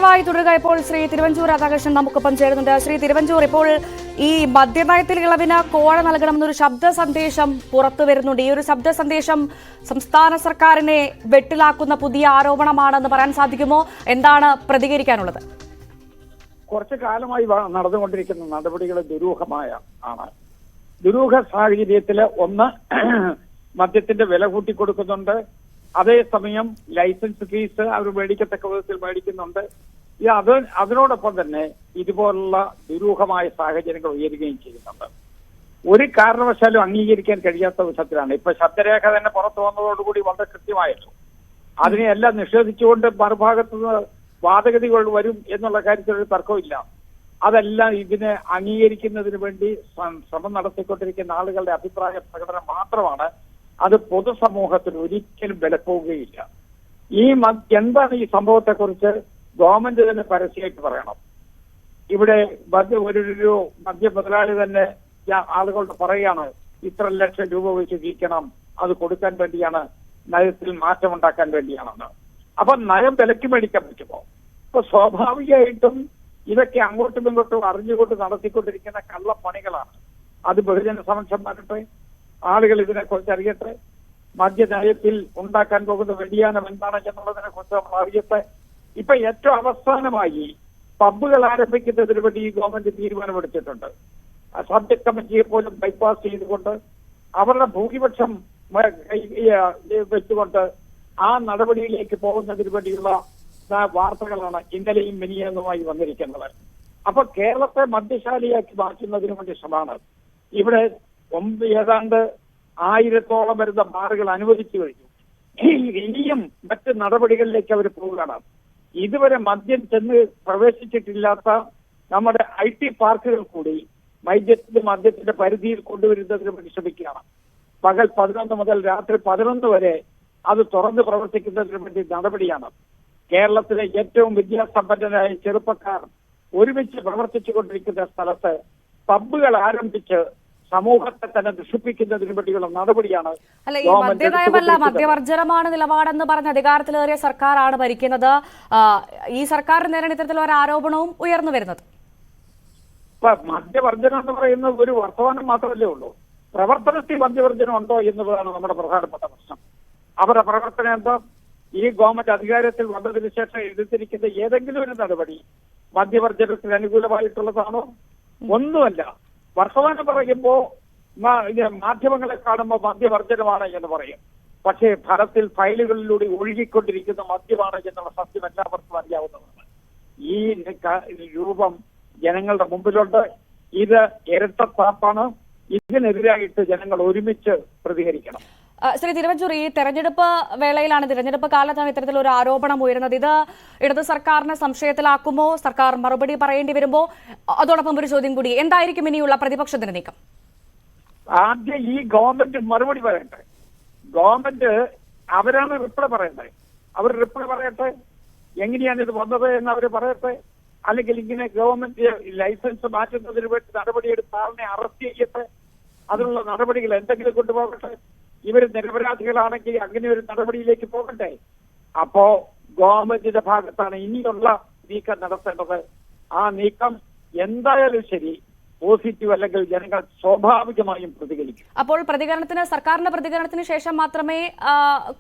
ദയവായി തുടരുക. ഇപ്പോൾ ശ്രീ തിരുവഞ്ചൂർ രാധാകൃഷ്ണൻ നമുക്കൊപ്പം ചേരുന്നുണ്ട്. ശ്രീ തിരുവഞ്ചൂർ, ഇപ്പോൾ ഈ മദ്യനയത്തിൽ ഇളവിന് കോഴ നൽകണമെന്നൊരു ശബ്ദ സന്ദേശം പുറത്തു വരുന്നുണ്ട്. ഈ ഒരു ശബ്ദ സന്ദേശം സംസ്ഥാന സർക്കാരിനെ വെട്ടിലാക്കുന്ന പുതിയ ആരോപണമാണെന്ന് പറയാൻ സാധിക്കുമോ? എന്താണ് പ്രതികരിക്കാനുള്ളത്? കുറച്ചു കാലമായി നടന്നുകൊണ്ടിരിക്കുന്ന നടപടികൾ ദുരൂഹ സാഹചര്യത്തില് ഒന്ന് മദ്യത്തിന്റെ വില കൂട്ടിക്കൊടുക്കുന്നുണ്ട്. അതേസമയം ലൈസൻസ് ഫീസ് അവർ മേടിക്കത്തക്ക വിധത്തിൽ മേടിക്കുന്നുണ്ട്. അതിനോടൊപ്പം തന്നെ ഇതുപോലുള്ള ദുരൂഹമായ സാഹചര്യങ്ങൾ ഉയരുകയും ചെയ്യുന്നുണ്ട്. ഒരു കാരണവശാലും അംഗീകരിക്കാൻ കഴിയാത്ത വിധത്തിലാണ് ഇപ്പൊ ശബ്ദരേഖ തന്നെ പുറത്തു വന്നതോടുകൂടി വളരെ കൃത്യമായല്ലോ. അതിനെയെല്ലാം നിഷേധിച്ചുകൊണ്ട് മറുഭാഗത്തു നിന്ന് വാദഗതികൾ വരും എന്നുള്ള കാര്യത്തിൽ ഒരു തർക്കമില്ല. അതെല്ലാം ഇതിനെ അംഗീകരിക്കുന്നതിന് വേണ്ടി ശ്രമം നടത്തിക്കൊണ്ടിരിക്കുന്ന ആളുകളുടെ അഭിപ്രായ പ്രകടനം മാത്രമാണ്. അത് പൊതുസമൂഹത്തിന് ഒരിക്കലും വിലപ്പോവുകയില്ല. എന്താണ് ഈ സംഭവത്തെക്കുറിച്ച് ഗവൺമെന്റ് തന്നെ പരസ്യമായിട്ട് പറയണം. ഇവിടെ ഒരു മദ്യ മുതലാളി തന്നെ ആളുകളോട് പറയുകയാണ്, ഇത്ര ലക്ഷം രൂപ വെച്ച് ജീവിക്കണം, അത് കൊടുക്കാൻ വേണ്ടിയാണ്, നയത്തിൽ മാറ്റമുണ്ടാക്കാൻ വേണ്ടിയാണെന്ന്. അപ്പൊ നയം വിലക്ക് മേടിക്കാൻ പറ്റുമോ? ഇപ്പൊ സ്വാഭാവികമായിട്ടും ഇതൊക്കെ അങ്ങോട്ടും ഇങ്ങോട്ടും അറിഞ്ഞുകൊണ്ട് നടത്തിക്കൊണ്ടിരിക്കുന്ന കള്ളപ്പണികളാണ്. അത് ബഹുജന സമക്ഷം വരട്ടെ, ആളുകൾ ഇതിനെക്കുറിച്ച് അറിയട്ടെ, മദ്യനയത്തിൽ ഉണ്ടാക്കാൻ പോകുന്ന വ്യതിയാനം എന്താണ് എന്നുള്ളതിനെ കുറിച്ച് നമ്മൾ അറിയട്ടെ. ഇപ്പൊ ഏറ്റവും അവസാനമായി പബ്ബുകൾ ആരംഭിക്കുന്നതിന് വേണ്ടി ഈ ഗവൺമെന്റ് തീരുമാനമെടുത്തിട്ടുണ്ട്. സബ്ജക്ട് കമ്മിറ്റിയെ പോലും ബൈപ്പാസ് ചെയ്തുകൊണ്ട് അവരുടെ ഭൂരിപക്ഷം വെച്ചുകൊണ്ട് ആ നടപടിയിലേക്ക് പോകുന്നതിന് വേണ്ടിയുള്ള വാർത്തകളാണ് ഇന്നലെയും മിനിയാന്നുമായി വന്നിരിക്കുന്നത്. അപ്പൊ കേരളത്തെ മദ്യശാലയാക്കി മാറ്റുന്നതിന് വേണ്ടി ശ്രമമാണ്. ഇവിടെ ഏതാണ്ട് 1000-ഓളം വരുന്ന ബാറുകൾ അനുവദിച്ചു കഴിഞ്ഞു. ഇനിയും മറ്റ് നടപടികളിലേക്ക് അവർ പോവുകയാണ്. ഇതുവരെ മദ്യം ചെന്ന് പ്രവേശിച്ചിട്ടില്ലാത്ത നമ്മുടെ IT പാർക്കുകൾ കൂടി മദ്യത്തിന്റെ പരിധിയിൽ കൊണ്ടുവരുന്നതിന് വേണ്ടി ശ്രമിക്കുകയാണ്. പകൽ 11 മുതൽ രാത്രി 11 വരെ അത് തുറന്ന് പ്രവർത്തിക്കുന്നതിന് വേണ്ടി നടപടിയാണ്. കേരളത്തിലെ ഏറ്റവും വിദ്യാസമ്പന്നരായ ചെറുപ്പക്കാർ ഒരുമിച്ച് പ്രവർത്തിച്ചു കൊണ്ടിരിക്കുന്ന സ്ഥലത്ത് പബ്ബുകൾ ആരംഭിച്ച് സമൂഹത്തെ തന്നെ ദുഷിപ്പിക്കുന്നതിന് വേണ്ടിയുള്ള നടപടിയാണ്. അല്ല, ഈ മദ്യനയമല്ല, മദ്യവർജനമാണ് നിലപാടെന്ന് പറഞ്ഞ് അധികാരത്തിലേറിയ സർക്കാരാണ് ഭരിക്കുന്നത്. ഈ സർക്കാരിന് നേരെ ഇത്തരത്തിലുള്ള ഒരു ആരോപണവും ഉയർന്നു വരുന്നത്. ഇപ്പൊ മദ്യവർജനം എന്ന് പറയുന്നത് ഒരു വർത്തമാനം മാത്രമല്ലേ ഉള്ളൂ. പ്രവർത്തനത്തിൽ മദ്യവർജനം ഉണ്ടോ എന്നുള്ളതാണ് നമ്മുടെ പ്രധാനപ്പെട്ട പ്രശ്നം. അവരുടെ പ്രവർത്തനം എന്താ? ഈ ഗവൺമെന്റ് അധികാരത്തിൽ വന്നതിന് ശേഷം എടുത്തിരിക്കുന്ന ഏതെങ്കിലും ഒരു നടപടി മദ്യവർജനത്തിന് അനുകൂലമായിട്ടുള്ളതാണോ? ഒന്നുമല്ല. വർത്തമാനം പറയുമ്പോ മാധ്യമങ്ങളെ കാണുമ്പോൾ മദ്യവർജനമാണ് എന്ന് പറയും. പക്ഷേ ഫലത്തിൽ ഫയലുകളിലൂടെ ഒഴുകിക്കൊണ്ടിരിക്കുന്ന മദ്യമാണ് എന്നുള്ള സത്യം എല്ലാവർക്കും അറിയാവുന്നതാണ്. ഈ രൂപം ജനങ്ങളുടെ മുമ്പിലുണ്ട്. ഇത് ഇരട്ടത്താപ്പാണ്. ഇതിനെതിരായിട്ട് ജനങ്ങൾ ഒരുമിച്ച് പ്രതികരിക്കണം. ശ്രീ തിരുവഞ്ചൂർ, ഈ തെരഞ്ഞെടുപ്പ് വേളയിലാണ്, തിരഞ്ഞെടുപ്പ് കാലത്താണ് ഇത്തരത്തിലൊരു ആരോപണം ഉയരുന്നത്. ഇത് ഇടത് സർക്കാരിനെ സംശയത്തിലാക്കുമോ? സർക്കാർ മറുപടി പറയേണ്ടി വരുമ്പോ? അതോടൊപ്പം ഒരു ചോദ്യം കൂടി, എന്തായിരിക്കും ഇനിയുള്ള പ്രതിപക്ഷത്തിന്റെ നീക്കം? ആദ്യം ഈ ഗവൺമെന്റ് മറുപടി പറയട്ടെ. ഗവൺമെന്റ് അവരാണ് റിപ്ലൈ പറയട്ടെ. അവർ റിപ്ലൈ പറയട്ടെ. എങ്ങനെയാണ് ഇത് വന്നത് എന്ന് അവർ പറയട്ടെ. അല്ലെങ്കിൽ ഇങ്ങനെ ഗവൺമെന്റ് ലൈസൻസ് മാറ്റുന്നതിന് വേണ്ടി നടപടിയെടുത്ത ആളിനെ അറസ്റ്റ് ചെയ്യട്ടെ. അതിനുള്ള നടപടികൾ എന്തെങ്കിലും കൊണ്ടുപോകട്ടെ. ഇവർ നിരപരാധികളാണെങ്കിൽ അങ്ങനെ ഒരു നടപടിയിലേക്ക് പോകട്ടെ. അപ്പോ ഗവൺമെന്റിന്റെ ഭാഗത്താണ് ഇനിയുള്ള നീക്കം നടത്തേണ്ടത്. ആ നീക്കം എന്തായാലും ശരി പോസിറ്റീവ് അല്ലെങ്കിൽ ജനങ്ങൾ സ്വാഭാവികമായും പ്രതികരിക്കും. അപ്പോൾ സർക്കാരിന്റെ പ്രതികരണത്തിന് ശേഷം മാത്രമേ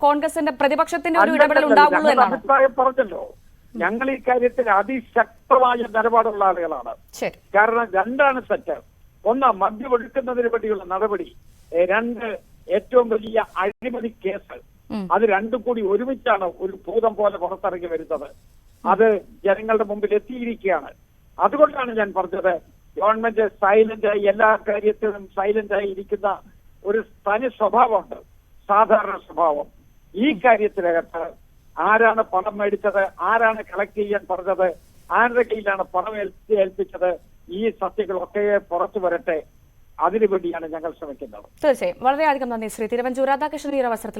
കോൺഗ്രസിന്റെ പ്രതിപക്ഷത്തിന്റെ ഒരു ഇടപെടൽ ഉണ്ടാവുള്ളൂ എന്നാണ് അഭിപ്രായം പറഞ്ഞല്ലോ. ഞങ്ങൾ ഈ കാര്യത്തിൽ അതിശക്തമായ നിലപാടുള്ള ആളുകളാണ്. കാരണം രണ്ടാണ് സെറ്റ്. ഒന്ന്, മദ്യം ഒഴുക്കുന്നതിന് വേണ്ടിയുള്ള നടപടി. രണ്ട്, ഏറ്റവും വലിയ അഴിമതി കേസ്. അത് രണ്ടും കൂടി ഒരുമിച്ചാണ് ഒരു ഭൂതം പോലെ പുറത്തിറങ്ങി വരുന്നത്. അത് ജനങ്ങളുടെ മുമ്പിൽ എത്തിയിരിക്കുകയാണ്. അതുകൊണ്ടാണ് ഞാൻ പറഞ്ഞത്, ഗവൺമെന്റ് സൈലന്റായി എല്ലാ കാര്യത്തിലും സൈലന്റായി ഇരിക്കുന്ന ഒരു തനി സ്വഭാവമുണ്ട്, സാധാരണ സ്വഭാവം. ഈ കാര്യത്തിനകത്ത് ആരാണ് പണം മേടിച്ചത്, ആരാണ് കളക്ട് ചെയ്യാൻ പറഞ്ഞത്, ആരുടെ കയ്യിലാണ് പണം ഏൽപ്പിച്ചത്, ഈ സത്യങ്ങളൊക്കെ പുറത്തു വരട്ടെ. അതിനുവേണ്ടിയാണ് ഞങ്ങൾ ശ്രമിക്കുന്നത്. തീർച്ചയായും. വളരെയധികം നന്ദി ശ്രീ തിരുവഞ്ചൂർ രാധാകൃഷ്ണൻ ഈ അവസരത്തിൽ.